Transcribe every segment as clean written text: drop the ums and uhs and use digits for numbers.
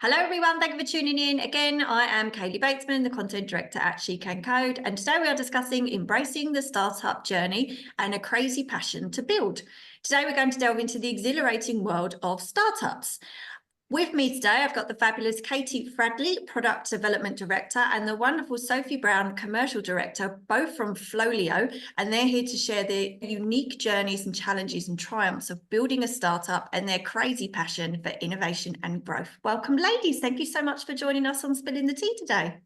Hello everyone, thank you for tuning in. Again, I am Kaylee Batesman, the content director at She Can Code, and today we are discussing embracing the startup journey and a crazy passion to build. Today we're going to delve into the exhilarating world of startups. With me today, I've got the fabulous Katie Fradley, Product Development Director, and the wonderful Sophie Brown, Commercial Director, both from Flowlio, and they're here to share their unique journeys and challenges and triumphs of building a startup and their crazy passion for innovation and growth. Welcome, ladies. Thank you so much for joining us on Spilling the Tea today.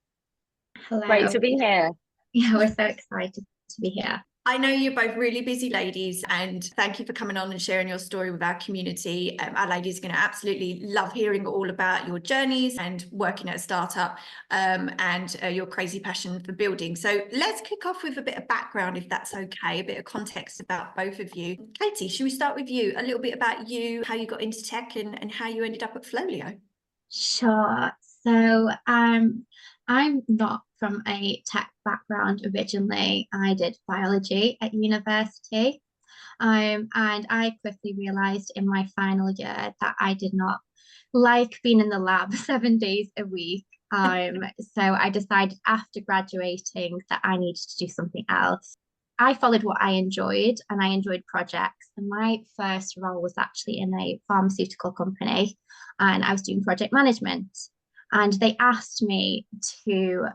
Hello. Great to be here. Yeah, we're so excited to be here. I know you're both really busy ladies, and thank you for coming on and sharing your story with our community. Our ladies are going to absolutely love hearing all about your journeys and working at a startup and your crazy passion for building. So let's kick off with a bit of background, if that's okay, a bit of context about both of you. Katie, should we start with you? A little bit about you, how you got into tech and how you ended up at Flowlio. Sure. So I'm not from a tech background originally. I did biology at university. And I quickly realized in my final year that I did not like being in the lab 7 days a week. So I decided after graduating that I needed to do something else. I followed what I enjoyed and I enjoyed projects. And my first role was actually in a pharmaceutical company and I was doing project management. And they asked me to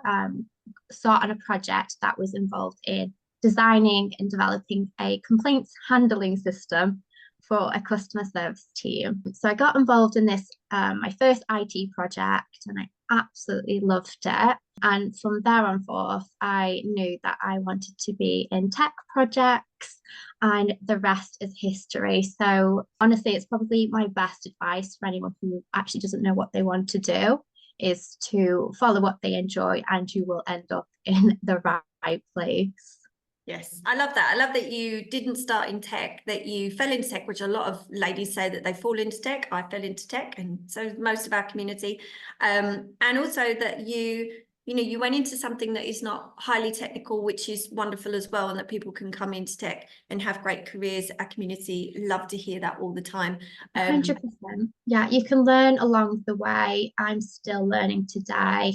start on a project that was involved in designing and developing a complaints handling system for a customer service team. So I got involved in this, my first IT project, and I absolutely loved it. And from there on forth, I knew that I wanted to be in tech projects, and the rest is history. So honestly, it's probably my best advice for anyone who actually doesn't know what they want to do is to follow what they enjoy, and you will end up in the right place. Yes, I love that. I love that you didn't start in tech, that you fell into tech, which a lot of ladies say that they fall into tech. I fell into tech, and so most of our community. And also that you went into something that is not highly technical, which is wonderful as well, and that people can come into tech and have great careers. Our community love to hear that all the time. 100%. Yeah, you can learn along the way. I'm still learning today.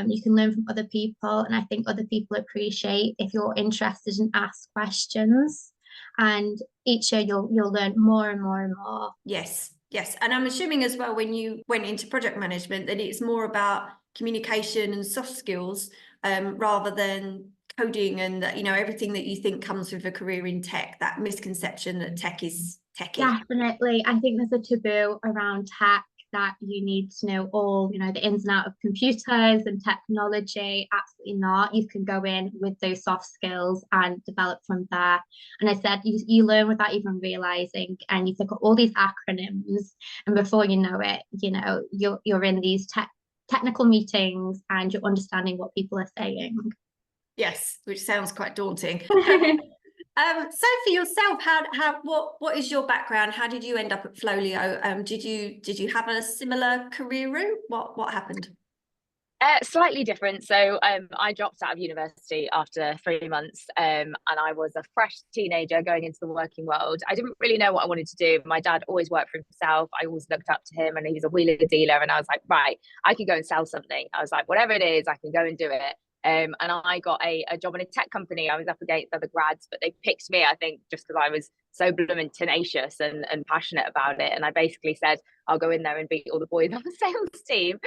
You can learn from other people, and I think other people appreciate if you're interested and ask questions. And each year you'll learn more and more and more. Yes, yes. And I'm assuming as well when you went into project management that it's more about communication and soft skills rather than coding and that, everything that you think comes with a career in tech, that misconception that tech is techy. Definitely. I think there's a taboo around tech that you need to know all, the ins and outs of computers and technology. Absolutely not. You can go in with those soft skills and develop from there. And I said, you learn without even realizing, and you pick up all these acronyms, and before you know it, you're in these technical meetings and you're understanding what people are saying. Yes, which sounds quite daunting. So for yourself, what is your background? How did you end up at Flowlio? Did you have a similar career route? What happened? Slightly different. So I dropped out of university after 3 months and I was a fresh teenager going into the working world. I didn't really know what I wanted to do. My dad always worked for himself. I always looked up to him, and he was a wheeler dealer, and I was like, right, I can go and sell something. I was like, whatever it is, I can go and do it. And I got a job in a tech company. I was up against other grads, but they picked me, I think, just because I was so blooming tenacious and passionate about it. And I basically said, I'll go in there and beat all the boys on the sales team,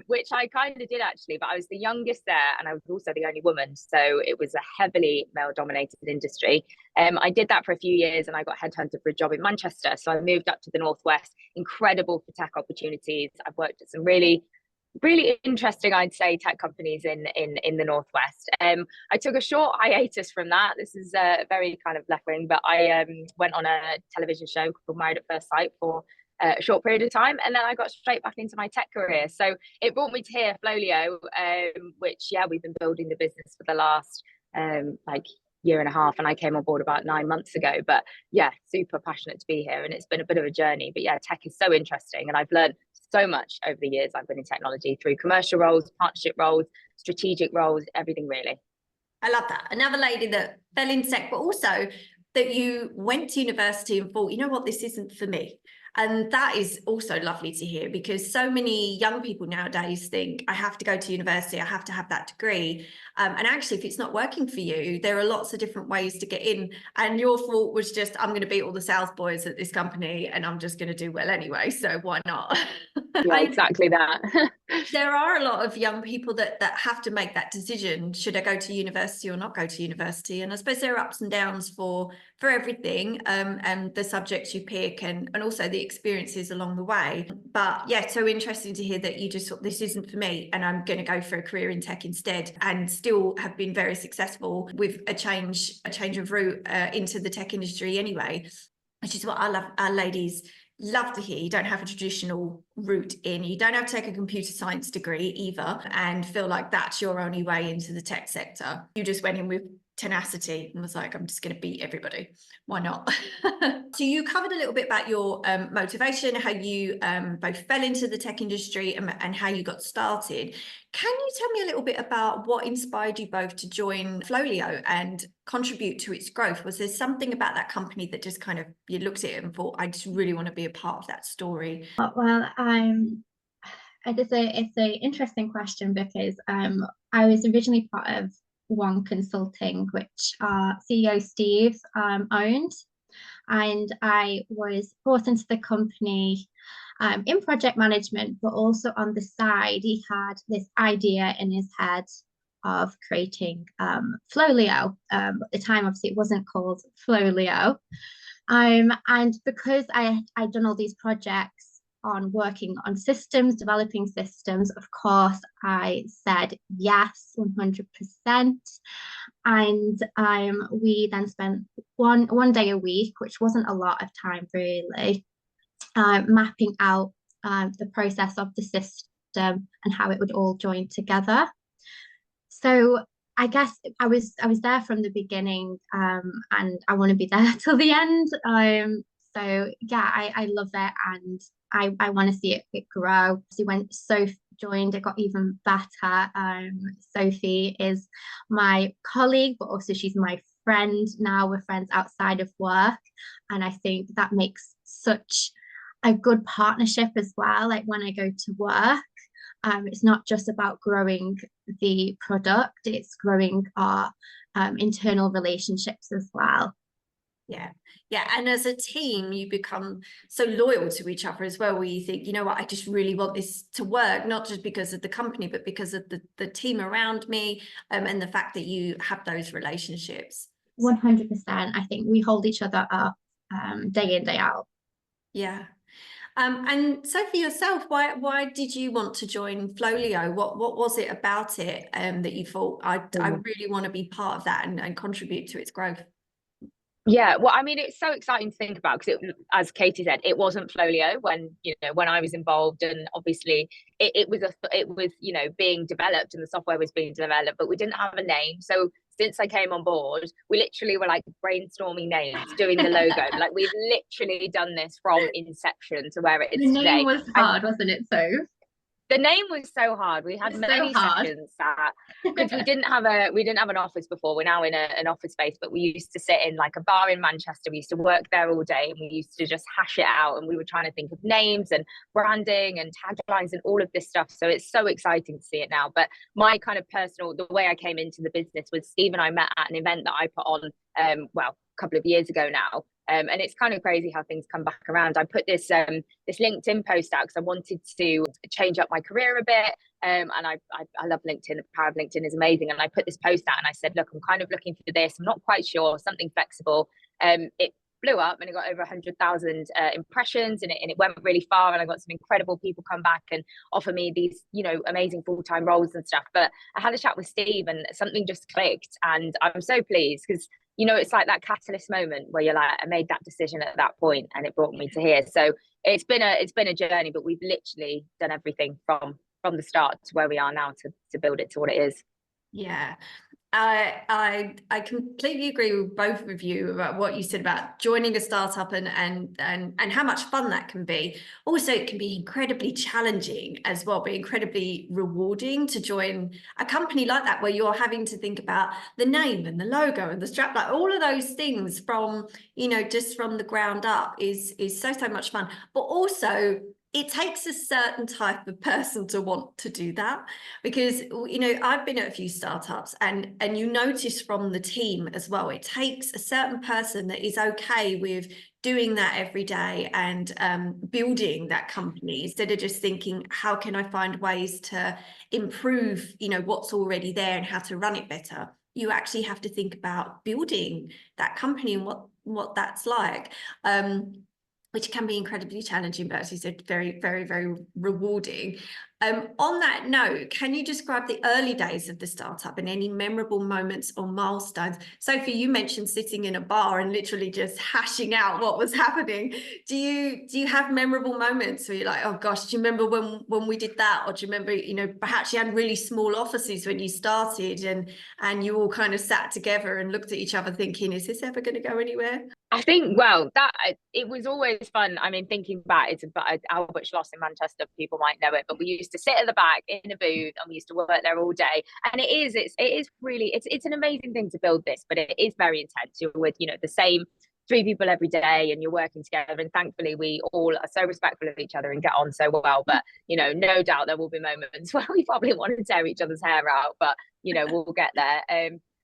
which I kind of did actually. But I was the youngest there, and I was also the only woman. So it was a heavily male-dominated industry. I did that for a few years, and I got headhunted for a job in Manchester. So I moved up to the Northwest, incredible for tech opportunities. I've worked at some really interesting, I'd say, tech companies in the Northwest. I took a short hiatus from that. This is very kind of left wing, but I went on a television show called Married at First Sight for a short period of time, and then I got straight back into my tech career. So it brought me to here, Flowlio, which we've been building the business for the last year and a half, and I came on board about 9 months ago. But super passionate to be here, and it's been a bit of a journey. But tech is so interesting, and I've learned so much over the years I've been in technology through commercial roles, partnership roles, strategic roles, everything really. I love that. Another lady that fell into tech, but also that you went to university and thought, you know what, this isn't for me. And that is also lovely to hear, because so many young people nowadays think, I have to go to university, I have to have that degree. And actually, if it's not working for you, there are lots of different ways to get in. And your thought was just, I'm going to beat all the sales boys at this company and I'm just going to do well anyway. So why not? Yeah, exactly that. There are a lot of young people that have to make that decision. Should I go to university or not go to university? And I suppose there are ups and downs for everything, and the subjects you pick, and also the experiences along the way. But yeah, so interesting to hear that you just thought, this isn't for me and I'm going to go for a career in tech instead, and still have been very successful with a change of route into the tech industry anyway, which is what our ladies love to hear. You don't have a traditional route in. You don't have to take a computer science degree either and feel like that's your only way into the tech sector. You just went in with tenacity and was like, I'm just going to beat everybody. Why not? So you covered a little bit about your motivation, how you both fell into the tech industry, and how you got started. Can you tell me a little bit about what inspired you both to join Flowlio and contribute to its growth? Was there something about that company that just kind of, you looked at it and thought, I just really want to be a part of that story? Well, it's an interesting question, because I was originally part of One Consulting, which CEO Steve owned, and I was brought into the company in project management, but also on the side, he had this idea in his head of creating Flowlio. At the time, obviously, it wasn't called Flowlio. And because I'd done all these projects on working on systems, developing systems, of course, I said yes, 100%. And we then spent one day a week, which wasn't a lot of time really, mapping out the process of the system and how it would all join together. So I guess I was there from the beginning, and I want to be there till the end. So yeah, I love it, and I want to see it grow. So when Sophie joined, it got even better. Sophie is my colleague, but also she's my friend now. We're friends outside of work, and I think that makes such a good partnership as well. Like when I go to work, it's not just about growing the product, it's growing our internal relationships as well. Yeah. And as a team, you become so loyal to each other as well, where you think, you know what, I just really want this to work, not just because of the company, but because of the team around me, and the fact that you have those relationships. 100%. I think we hold each other up day in, day out. Yeah. And Sophie, yourself, why did you want to join Flowlio? What was it about it that you thought, I really want to be part of that and contribute to its growth? Yeah, well, I mean, it's so exciting to think about, because as Katie said, it wasn't Flowlio when I was involved, and obviously it was being developed and the software was being developed, but we didn't have a name. So since I came on board, we literally were like brainstorming names, doing the logo. Like we've literally done this from inception to where it is today. The name was hard, and wasn't it? So the name was so hard. We had many sessions because we didn't have an office before. We're now in an office space, but we used to sit in like a bar in Manchester. We used to work there all day, and we used to just hash it out. And we were trying to think of names and branding and taglines and all of this stuff. So it's so exciting to see it now. But my kind of the way I came into the business was Steve and I met at an event that I put on, a couple of years ago now. And it's kind of crazy how things come back around. I put this LinkedIn post out because I wanted to change up my career a bit. And I love LinkedIn. The power of LinkedIn is amazing. And I put this post out and I said, look, I'm kind of looking for this. I'm not quite sure, something flexible. It blew up and it got over 100,000 impressions, and it went really far. And I got some incredible people come back and offer me these, amazing full-time roles and stuff. But I had a chat with Steve and something just clicked. And I'm so pleased because it's like that catalyst moment where you're like, I made that decision at that point and it brought me to here. So it's been a journey, but we've literally done everything from the start to where we are now to build it to what it is. Yeah. I completely agree with both of you about what you said about joining a startup and how much fun that can be. Also, it can be incredibly challenging as well, be incredibly rewarding to join a company like that, where you're having to think about the name and the logo and the strap, like all of those things from, you know, just from the ground up is so much fun. But also, it takes a certain type of person to want to do that, because, you know, I've been at a few startups and you notice from the team as well, it takes a certain person that is okay with doing that every day and building that company, instead of just thinking, how can I find ways to improve, you know, what's already there and how to run it better. You actually have to think about building that company and what that's like. Which can be incredibly challenging, but as you said, very, very, very rewarding. On that note, can you describe the early days of the startup and any memorable moments or milestones? Sophie, you mentioned sitting in a bar and literally just hashing out what was happening. Do you have memorable moments where you're like, oh gosh, do you remember when we did that? Or do you remember, you know, perhaps you had really small offices when you started and you all kind of sat together and looked at each other thinking, is this ever going to go anywhere? I think, well, that it was always fun. I mean, thinking back, it's about Albert Schloss in Manchester. People might know it, but we used to sit at the back in a booth, and we used to work there all day. And it is really it's an amazing thing to build this, but it is very intense. You're with, you know, the same three people every day, and you're working together. And thankfully, we all are so respectful of each other and get on so well. But you know, no doubt there will be moments where we probably want to tear each other's hair out, but you know, we'll get there.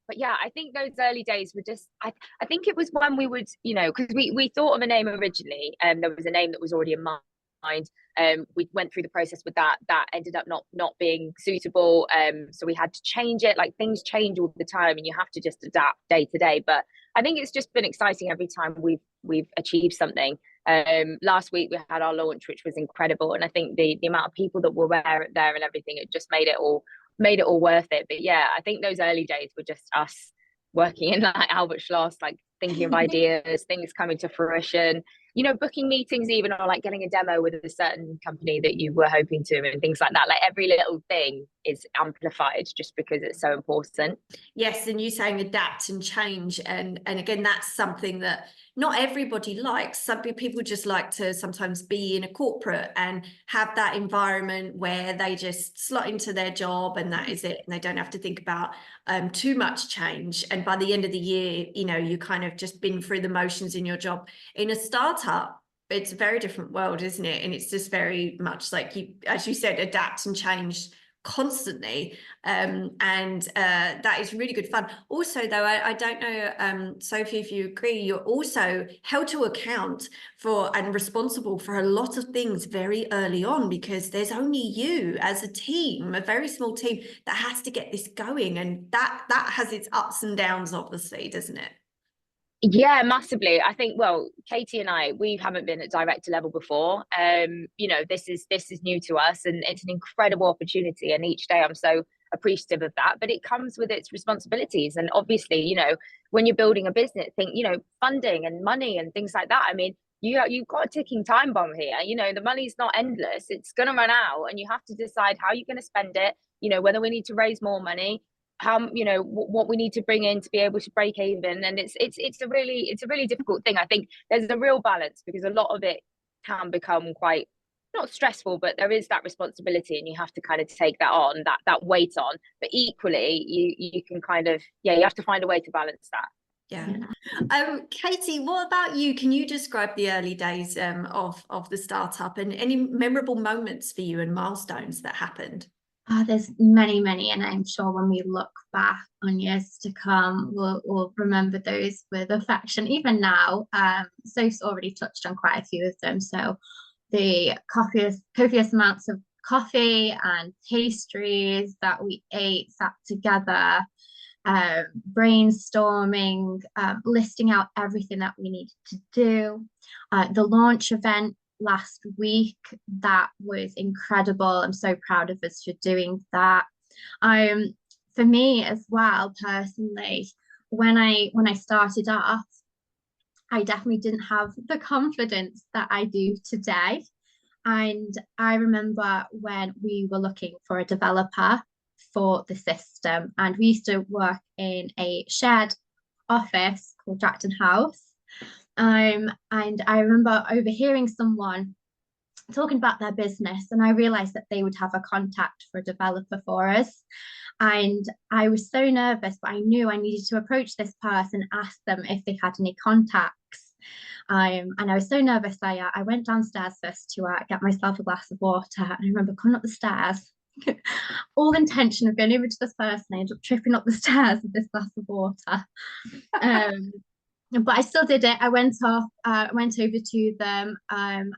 But yeah, I think those early days were just, I think it was when we would, you know, because we thought of a name originally, and there was a name that was already in mind. We went through the process with that ended up not being suitable. So we had to change it. Like, things change all the time, and you have to just adapt day to day. But I think it's just been exciting every time we've achieved something. Last week we had our launch, which was incredible, and I think the amount of people that were there and everything, it just made it all worth it. But yeah, I think those early days were just us working in like Albert Schloss, like thinking of ideas, things coming to fruition, you know, booking meetings even, or like getting a demo with a certain company that you were hoping to, and things like that. Like, every little thing is amplified just because it's so important. Yes, and you saying adapt and change, and again, that's something that not everybody likes. Some people just like to sometimes be in a corporate and have that environment where they just slot into their job and that is it, and they don't have to think about too much change. And by the end of the year, you know, you kind of just been through the motions in your job. In a startup, it's a very different world, isn't it? And it's just very much like, you, as you said, adapt and change constantly, and that is really good fun. Also, though, I don't know, Sophie, if you agree, you're also held to account for and responsible for a lot of things very early on, because there's only you as a team, a very small team, that has to get this going, and that has its ups and downs, obviously, doesn't it? Yeah, massively. I think, well, Katie and I, we haven't been at director level before. You know, this is new to us, and it's an incredible opportunity. And each day I'm so appreciative of that. But it comes with its responsibilities. And obviously, you know, when you're building a business, think, you know, funding and money and things like that. I mean, you've got a ticking time bomb here. You know, the money's not endless. It's gonna run out, and you have to decide how you're gonna spend it, you know, whether we need to raise more money, how, you know, what we need to bring in to be able to break even. And it's a really difficult thing. I think there's a real balance, because a lot of it can become quite, not stressful, but there is that responsibility, and you have to kind of take that on, that weight on. But equally, you can kind of, yeah, you have to find a way to balance that. Yeah. Katie, what about you? Can you describe the early days of the startup and any memorable moments for you and milestones that happened? There's many, and I'm sure when we look back on years to come, we'll remember those with affection. Even now, Soph's already touched on quite a few of them. So the copious amounts of coffee and pastries that we ate, sat together, brainstorming, listing out everything that we needed to do. The launch event last week, that was incredible. I'm so proud of us for doing that. For me as well, personally, when I started off, I definitely didn't have the confidence that I do today. And I remember when we were looking for a developer, for the system. And we used to work in a shared office called Jackton House. And I remember overhearing someone talking about their business, and I realized that they would have a contact for a developer for us. And I was so nervous, but I knew I needed to approach this person, ask them if they had any contacts. And I was so nervous, I went downstairs first to get myself a glass of water. And I remember coming up the stairs, all intention of going over to this person. I ended up tripping up the stairs with this glass of water. But I still did it. I went over to them,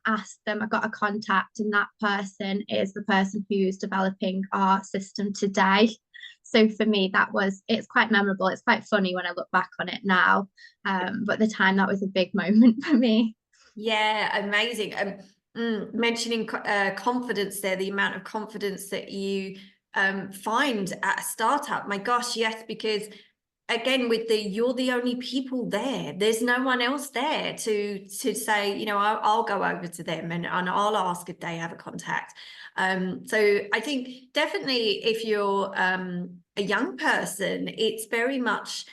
asked them, I got a contact, and that person is the person who's developing our system today. So for me, it's quite memorable. It's quite funny when I look back on it now. But at the time, that was a big moment for me. Yeah, amazing. Mentioning confidence there, the amount of confidence that you find at a startup. My gosh, yes, because again, you're the only people there. There's no one else there to say, you know, I'll go over to them and I'll ask if they have a contact. So I think definitely if you're a young person, it's very much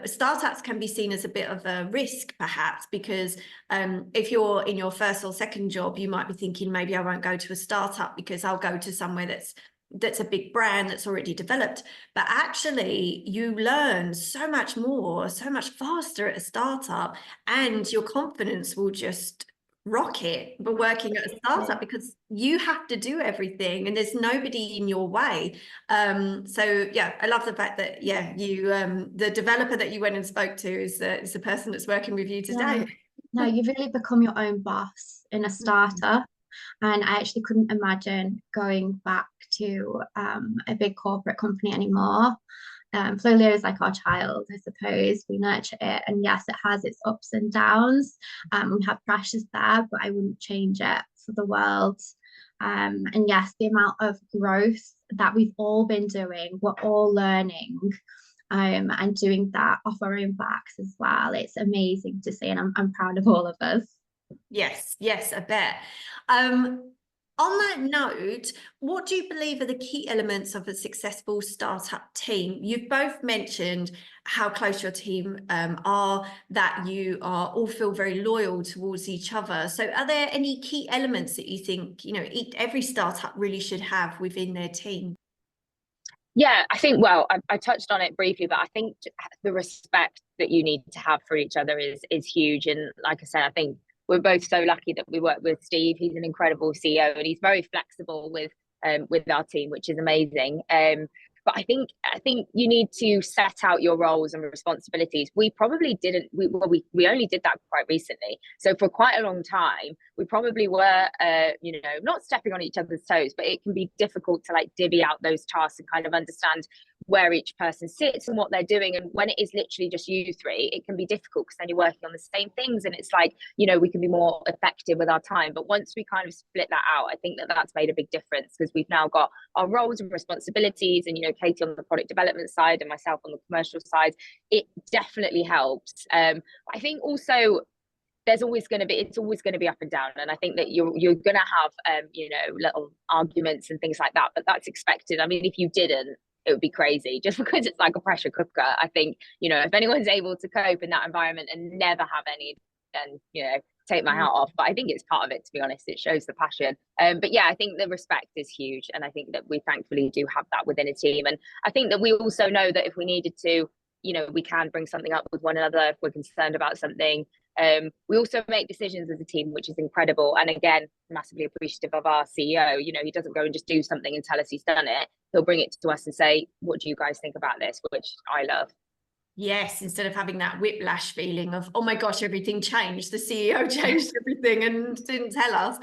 startups can be seen as a bit of a risk, perhaps, because if you're in your first or second job, you might be thinking, maybe I won't go to a startup because I'll go to somewhere that's a big brand that's already developed. But actually you learn so much more, so much faster at a startup, and your confidence will just rocket by working at a startup because you have to do everything and there's nobody in your way. So yeah, I love the fact that you the developer that you went and spoke to is the person that's working with you today. No, you really become your own boss in a startup. And I actually couldn't imagine going back to a big corporate company anymore. Flowlio is like our child, I suppose. We nurture it, and yes, it has its ups and downs. We have pressures there, but I wouldn't change it for the world. And yes, the amount of growth that we've all been doing, we're all learning, and doing that off our own backs as well. It's amazing to see, and I'm proud of all of us. Yes, I bet. On that note, what do you believe are the key elements of a successful startup team? You've both mentioned how close your team are, that you are all feel very loyal towards each other. So are there any key elements that you think, you know, every startup really should have within their team? Yeah, I think, well, I touched on it briefly, but I think the respect that you need to have for each other is huge. And like I said, I think we're both so lucky that we work with Steve. He's an incredible CEO and he's very flexible with our team, which is amazing. But I think you need to set out your roles and responsibilities. We probably didn't. We only did that quite recently. So for quite a long time, we probably were, not stepping on each other's toes. But it can be difficult to like divvy out those tasks and kind of understand where each person sits and what they're doing. And when it is literally just you three, it can be difficult because then you're working on the same things. And it's like, we can be more effective with our time. But once we kind of split that out, I think that's made a big difference because we've now got our roles and responsibilities, and Katie on the product development side and myself on the commercial side. It definitely helps. I think also it's always going to be up and down, and I think that you're going to have little arguments and things like that, but that's expected. I mean, if you didn't, it would be crazy, just because it's like a pressure cooker. I think if anyone's able to cope in that environment and never have any, then take my hat off. But I think it's part of it, to be honest. It shows the passion. But yeah, I think the respect is huge, and I think that we thankfully do have that within a team. And I think that we also know that if we needed to, we can bring something up with one another if we're concerned about something. We also make decisions as a team, which is incredible. And again, massively appreciative of our CEO. He doesn't go and just do something and tell us he's done it. He'll bring it to us and say, what do you guys think about this? Which I love. Yes, instead of having that whiplash feeling of, oh my gosh, everything changed. The CEO changed everything and didn't tell us.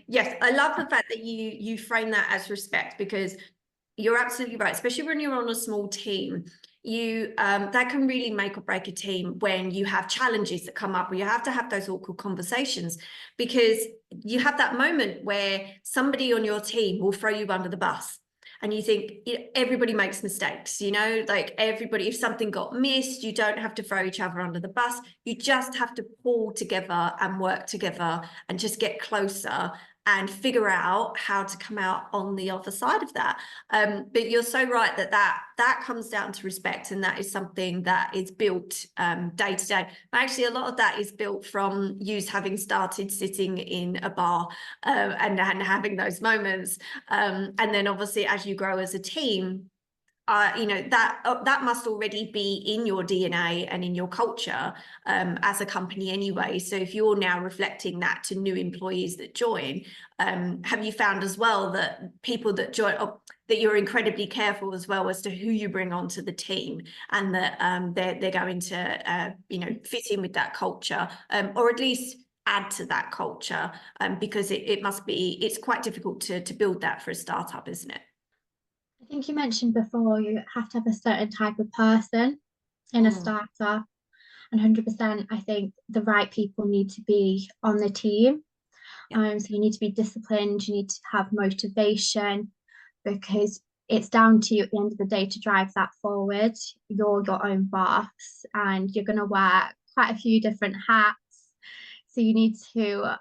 Yes, I love the fact that you frame that as respect, because you're absolutely right, especially when you're on a small team. That can really make or break a team when you have challenges that come up, where you have to have those awkward conversations, because you have that moment where somebody on your team will throw you under the bus. And you think everybody makes mistakes, like everybody, if something got missed, you don't have to throw each other under the bus. You just have to pull together and work together and just get closer. and figure out how to come out on the other side of that. But you're so right that comes down to respect, and that is something that is built day to day. Actually, a lot of that is built from you having started sitting in a bar and having those moments, and then obviously as you grow as a team, you know, that must already be in your DNA and in your culture as a company anyway. So if you're now reflecting that to new employees that join, have you found as well that people that join, that you're incredibly careful as well as to who you bring onto the team, and that they're going to you know, fit in with that culture, or at least add to that culture, because it's quite difficult to build that for a startup, isn't it? I think you mentioned before you have to have a certain type of person in a startup, and 100%, I think the right people need to be on the team. So you need to be disciplined, you need to have motivation, because it's down to you at the end of the day to drive that forward. You're your own boss, and you're going to wear quite a few different hats. So you need to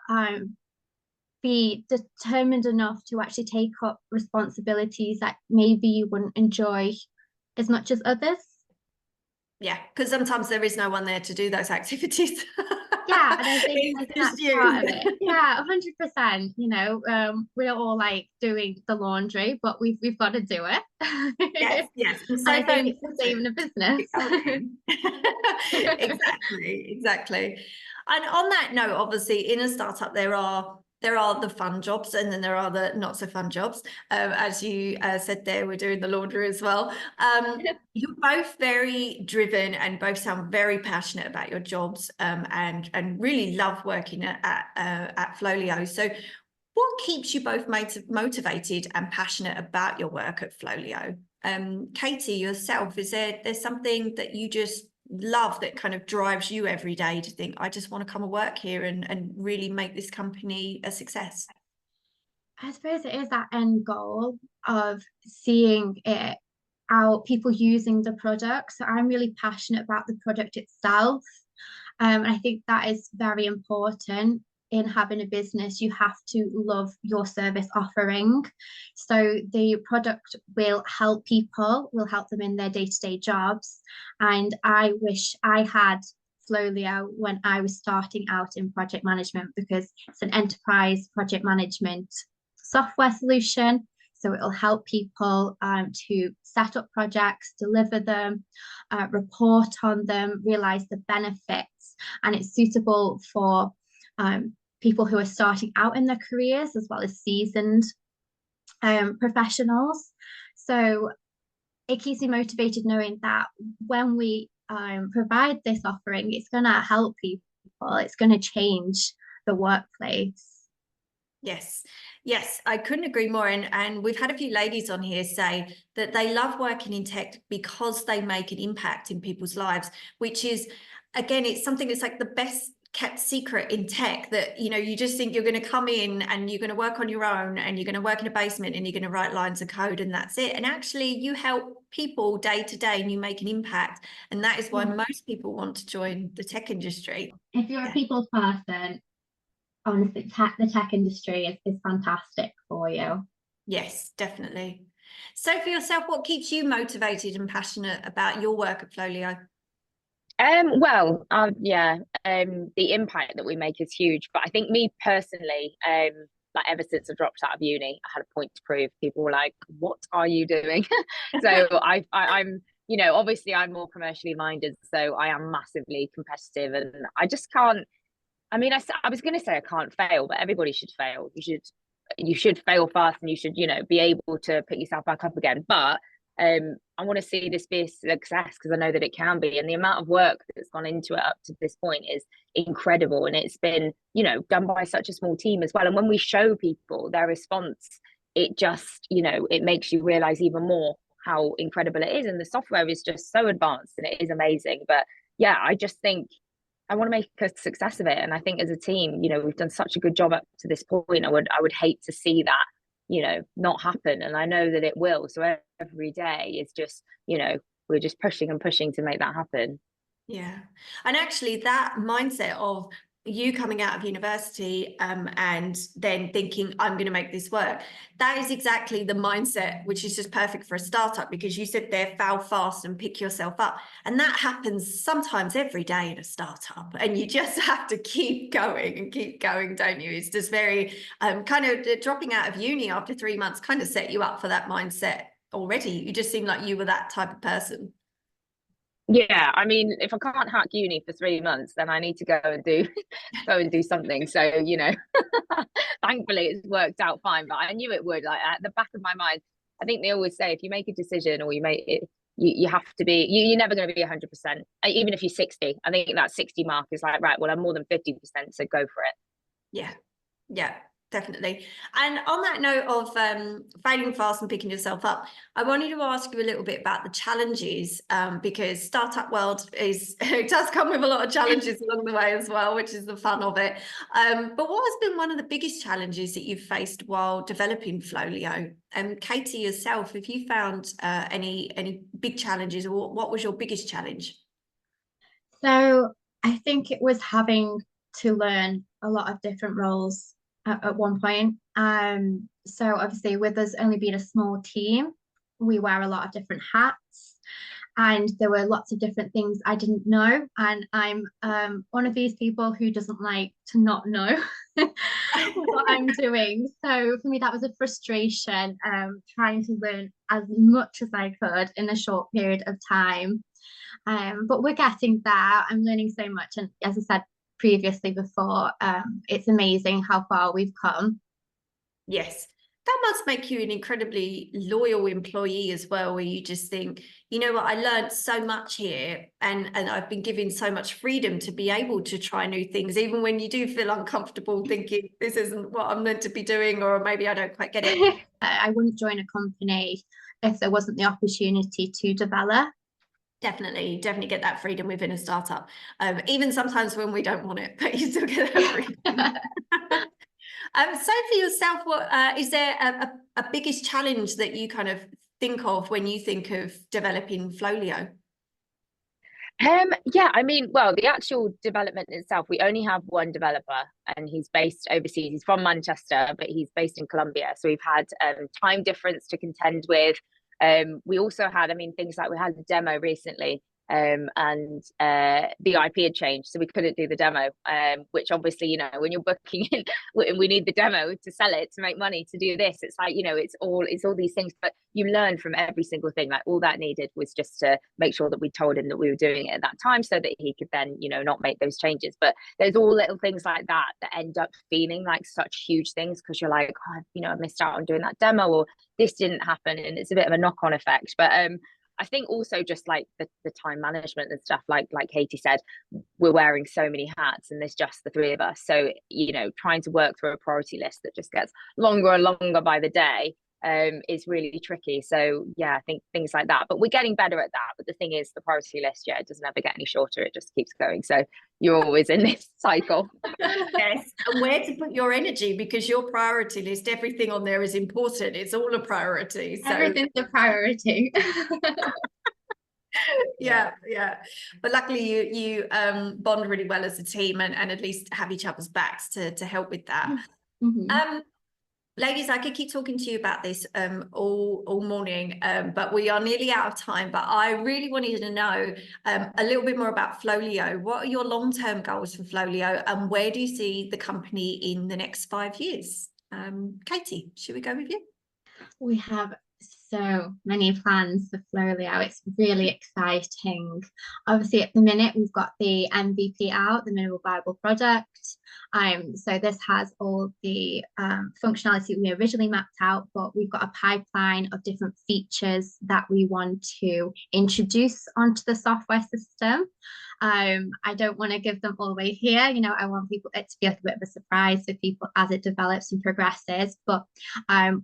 be determined enough to actually take up responsibilities that maybe you wouldn't enjoy as much as others. Yeah, because sometimes there is no one there to do those activities. Yeah, and I think that's you. part of it. Yeah, 100%. You know, we're all like doing the laundry, but we've got to do it. Yes. And I think it's the same in a business. Exactly. And on that note, obviously, in a startup, there are the fun jobs, and then there are the not so fun jobs. As you said there, we're doing the laundry as well. You're both very driven and both sound very passionate about your jobs, and really love working at Flowlio. So what keeps you both motivated and passionate about your work at Flowlio? Katie, yourself, is there's something that you just love that kind of drives you every day to think, I just want to come and work here and really make this company a success? I suppose it is that end goal of seeing it out, people using the product. So I'm really passionate about the product itself. And I think that is very important in having a business. You have to love your service offering. So the product will help people, will help them in their day-to-day jobs. And I wish I had Flowlio when I was starting out in project management, because it's an enterprise project management software solution. So it'll help people to set up projects, deliver them, report on them, realize the benefits. And it's suitable for people who are starting out in their careers, as well as seasoned professionals. So it keeps me motivated knowing that when we provide this offering, it's going to help people, it's going to change the workplace. Yes, I couldn't agree more. And we've had a few ladies on here say that they love working in tech because they make an impact in people's lives, which is, again, it's something that's like the best kept secret in tech, that, you know, you just think you're going to come in and you're going to work on your own and you're going to work in a basement and you're going to write lines of code and that's it. And actually you help people day to day and you make an impact. And that is why most people want to join the tech industry. If you're a people person, honestly, the tech industry is fantastic for you. Yes, definitely. So for yourself, what keeps you motivated and passionate about your work at Flowlio? The impact that we make is huge. But I think me personally, like ever since I dropped out of uni, I had a point to prove. People were like, "What are you doing?" So I'm, you know, obviously I'm more commercially minded, so I am massively competitive, and I just can't. I mean, I was going to say I can't fail, but everybody should fail. You should fail fast, and you should, you know, be able to pick yourself back up again. But I want to see this be a success, because I know that it can be, and the amount of work that's gone into it up to this point is incredible, and it's been, you know, done by such a small team as well. And when we show people their response, it just, you know, it makes you realize even more how incredible it is, and the software is just so advanced and it is amazing. But yeah, I just think I want to make a success of it, and I think as a team, you know, we've done such a good job up to this point. I would hate to see that, you know, not happen, and I know that it will. So every day is just, you know, we're just pushing and pushing to make that happen. Yeah. And actually that mindset of you coming out of university and then thinking, I'm going to make this work. That is exactly the mindset, which is just perfect for a startup, because you said there, fail fast and pick yourself up. And that happens sometimes every day in a startup. And you just have to keep going and keep going, don't you? It's just very kind of dropping out of uni after 3 months kind of set you up for that mindset already. You just seem like you were that type of person. Yeah, I mean, if I can't hack uni for 3 months, then I need to go and do go and do something. So, thankfully it's worked out fine, but I knew it would. Like at the back of my mind, I think they always say if you make a decision or you make it, you have to be you're never going to be 100%. Even if you're 60, I think that 60 mark is like, right, well, I'm more than 50%, so go for it. Yeah. Yeah, definitely. And on that note of failing fast and picking yourself up, I wanted to ask you a little bit about the challenges, because startup world it does come with a lot of challenges along the way as well, which is the fun of it. But what has been one of the biggest challenges that you've faced while developing Flowlio? And Katie, yourself, have you found any big challenges, or what was your biggest challenge? So I think it was having to learn a lot of different roles at one point. So obviously with us only being a small team, we wear a lot of different hats, and there were lots of different things I didn't know. And I'm one of these people who doesn't like to not know what I'm doing. So for me, that was a frustration, trying to learn as much as I could in a short period of time. But we're getting there. I'm learning so much. And as I said previously before, it's amazing how far we've come. Yes, that must make you an incredibly loyal employee as well, where you just think, you know what, I learned so much here, and I've been given so much freedom to be able to try new things, even when you do feel uncomfortable thinking this isn't what I'm meant to be doing, or maybe I don't quite get it. I wouldn't join a company if there wasn't the opportunity to develop. Definitely get that freedom within a startup, even sometimes when we don't want it, but you still get that freedom. Sophie, yourself, what is there a biggest challenge that you kind of think of when you think of developing Flowlio? Yeah, I mean, well, the actual development itself, we only have one developer, and he's based overseas. He's from Manchester, but he's based in Colombia. So we've had time difference to contend with. We also had, I mean, things like we had a demo recently, and the IP had changed, so we couldn't do the demo. Which obviously, when you're booking in, we need the demo to sell it, to make money, to do this. It's like, it's all these things, but you learn from every single thing. Like all that needed was just to make sure that we told him that we were doing it at that time, so that he could then, not make those changes. But there's all little things like that that end up feeling like such huge things, because you're like, oh, I missed out on doing that demo, or this didn't happen, and it's a bit of a knock-on effect. But I think also just like the time management and stuff, like Katie said, we're wearing so many hats and there's just the three of us. So, trying to work through a priority list that just gets longer and longer by the day is really tricky. So yeah, I think things like that, but we're getting better at that. But the thing is, the priority list, it doesn't ever get any shorter. It just keeps going. So you're always in this cycle. Yes, and where to put your energy, because your priority list, everything on there is important. It's all a priority. So Everything's a priority. yeah. But luckily you bond really well as a team, and at least have each other's backs to help with that. Mm-hmm. Ladies, I could keep talking to you about this all morning, but we are nearly out of time. But I really wanted to know a little bit more about Flowlio. What are your long-term goals for Flowlio, and where do you see the company in the next 5 years? Katie, should we go with you? We have so many plans for Flowlio. It's really exciting. Obviously, at the minute, we've got the MVP out, the minimal viable product. So this has all the functionality we originally mapped out, but we've got a pipeline of different features that we want to introduce onto the software system. I don't want to give them all away here. I want it to be a bit of a surprise for people as it develops and progresses. But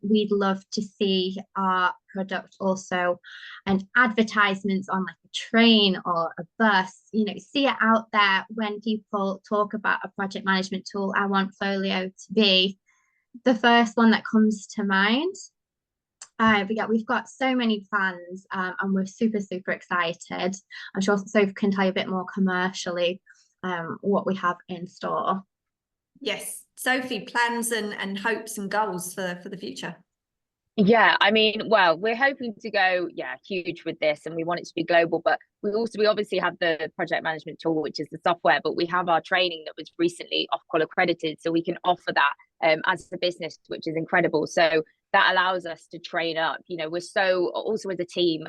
we'd love to see our product also and advertisements on like a train or a bus. See it out there when people talk about a project management tool. I want Flowlio to be the first one that comes to mind. But yeah, we've got so many plans, and we're super excited. I'm sure Sophie can tell you a bit more commercially what we have in store. Yes. Sophie, plans and hopes and goals for the future? Yeah, I mean, well, we're hoping to go, huge with this, and we want it to be global. But we obviously have the project management tool, which is the software, but we have our training that was recently Ofqual accredited, so we can offer that as a business, which is incredible. So that allows us to train up. You know, we're so also as a team,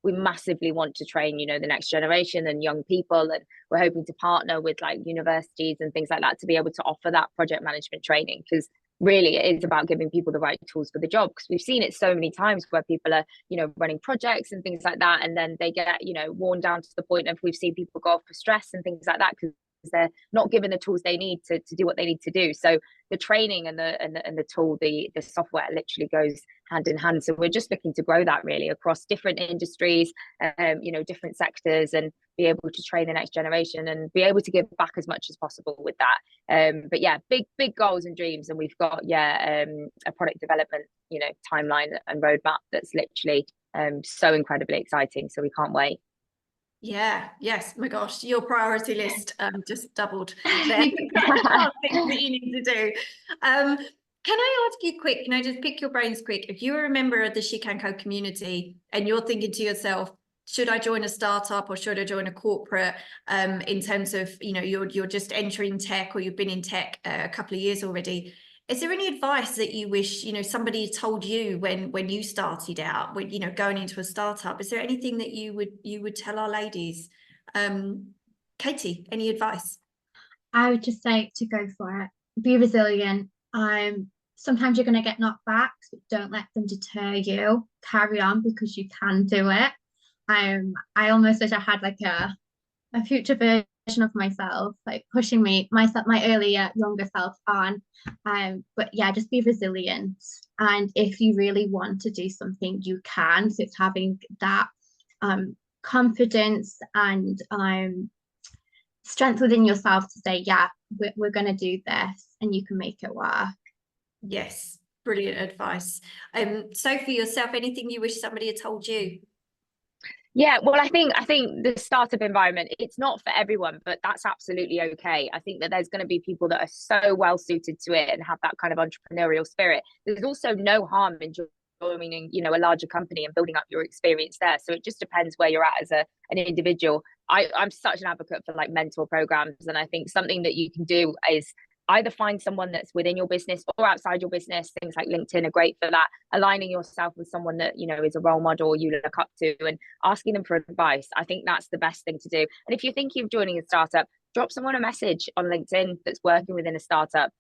we massively want to train, you know, the next generation and young people, and we're hoping to partner with like universities and things like that to be able to offer that project management training, because really it is about giving people the right tools for the job, because we've seen it so many times where people are, you know, running projects and things like that, and then they get, you know, worn down to the point of, we've seen people go off for stress and things like that because they're not given the tools they need to do what they need to do. So the training and the tool, the software literally goes hand in hand. So we're just looking to grow that really across different industries, you know, different sectors, and be able to train the next generation and be able to give back as much as possible with that. But yeah, big goals and dreams, and we've got a product development, you know, timeline and roadmap that's literally so incredibly exciting. So we can't wait. Yeah, yes, my gosh, your priority list just doubled there. Things that you need to do. Can I ask you quick, can I just pick your brains quick? If you were a member of the She Can Code community and you're thinking to yourself, should I join a startup or should I join a corporate, in terms of, you know, you're just entering tech, or you've been in tech a couple of years already, is there any advice that you wish, you know, somebody told you when you started out, when, you know, going into a startup? Is there anything that you would tell our ladies? Katie, any advice? I would just say to go for it. Be resilient. Sometimes you're going to get knocked back, but don't let them deter you. Carry on, because you can do it. I almost wish I had like a future version of myself, like pushing my earlier younger self on. But yeah, just be resilient, and if you really want to do something, you can. So it's having that confidence and strength within yourself to say, yeah, we're going to do this, and you can make it work. Yes, brilliant advice. Sophie, yourself, anything you wish somebody had told you? Yeah, well, I think the startup environment, it's not for everyone, but that's absolutely okay. I think that there's going to be people that are so well suited to it and have that kind of entrepreneurial spirit. There's also no harm in joining, you know, a larger company and building up your experience there. So it just depends where you're at as an individual. I'm such an advocate for like mentor programs, and I think something that you can do is either find someone that's within your business or outside your business. Things like LinkedIn are great for that, aligning yourself with someone that, you know, is a role model you look up to and asking them for advice. I think that's the best thing to do. And if you're thinking of joining a startup, drop someone a message on LinkedIn that's working within a startup.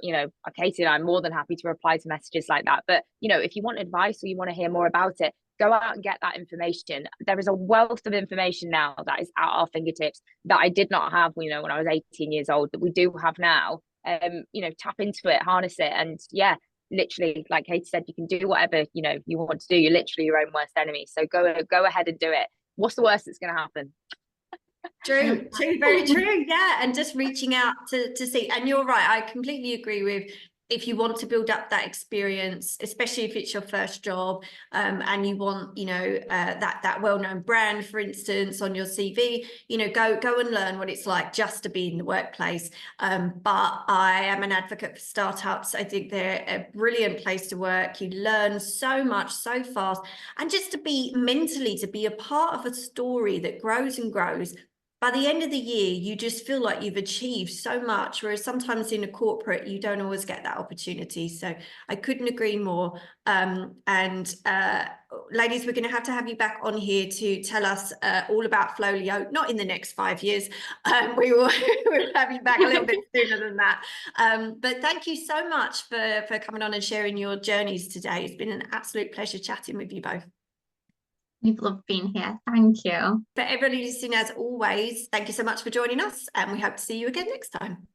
You know, Katie and I'm more than happy to reply to messages like that. But, you know, if you want advice or you want to hear more about it, go out and get that information. There is a wealth of information now that is at our fingertips that I did not have, you know, when I was 18 years old, that we do have now. You know, tap into it, harness it, and yeah, literally, like Katie said, you can do whatever, you know, you want to do. You're literally your own worst enemy. So go ahead and do it. What's the worst that's going to happen? True, very true. Yeah, and just reaching out to see. And you're right, I completely agree with, if you want to build up that experience, especially if it's your first job, and you want, you know, that well-known brand, for instance, on your CV, you know, go and learn what it's like just to be in the workplace. But I am an advocate for startups. I think they're a brilliant place to work. You learn so much so fast, and just to be mentally, to be a part of a story that grows and grows. By the end of the year, you just feel like you've achieved so much, whereas sometimes in a corporate, you don't always get that opportunity. So I couldn't agree more. Ladies, we're going to have you back on here to tell us all about Flowlio, not in the next 5 years. We will we'll have you back a little bit sooner than that. But thank you so much for coming on and sharing your journeys today. It's been an absolute pleasure chatting with you both. We've loved being here. Thank you. For everybody listening, as always, thank you so much for joining us, and we hope to see you again next time.